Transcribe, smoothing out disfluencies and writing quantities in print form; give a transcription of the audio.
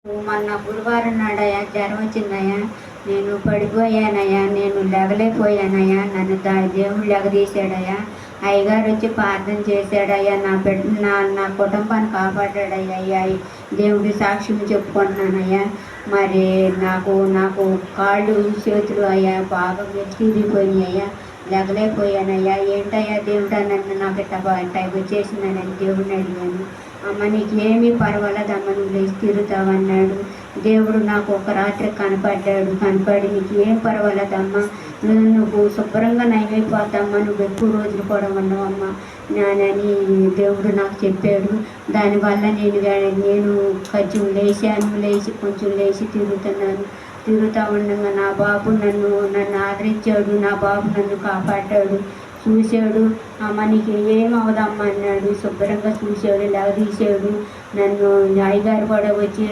మొన్న గురువారం నాడయ్యా జ్వరం వచ్చిందయ్యా. నేను పడిపోయానయ్యా. నేను లెగలేకపోయానయ్యా. నన్ను దేవుడు లెగదీశాడయ్యా. అయ్యగారు వచ్చి ప్రార్థన చేశాడయ్యా. నా బిడ్డ నా కుటుంబాన్ని కాపాడాడయ్యా. అయ్యా దేవుడి సాక్ష్యం చెప్పుకుంటున్నానయ్యా. మరి నాకు నాకు కాళ్ళు చేతులు అయ్యా బాగా తిరిగిపోయినాయి అయ్యా. లెగలేకపోయానయ్యా. ఏంటయ్యా దేవుడా నన్ను నాకు ఇట్లా వచ్చేసిందని దేవుడిని అడిగాను. అమ్మ నీకేమీ పర్వాలేదమ్మ, నువ్వు లేచి తిరుగుతావన్నాడు దేవుడు. నాకు ఒక రాత్రి కనపడి నీకు ఏం పర్వాలేదమ్మా, నువ్వు శుభ్రంగా నయమైపోతామ్మా, నువ్వు ఎక్కువ రోజులు కూడా ఉండవమ్మా నానని దేవుడు నాకు చెప్పాడు. దానివల్ల నేను కొంచెం లేచి కొంచెం తిరుగుతూ ఉండగా నా బాబు నన్ను ఆదరించాడు. నా బాబు నన్ను కాపాడాడు, చూశాడు. అమ్మ నీకు ఏమవదమ్మా అన్నాడు. శుభ్రంగా చూశాడు, లెగదీశాడు నన్ను. అయ్యగారు కూడా వచ్చి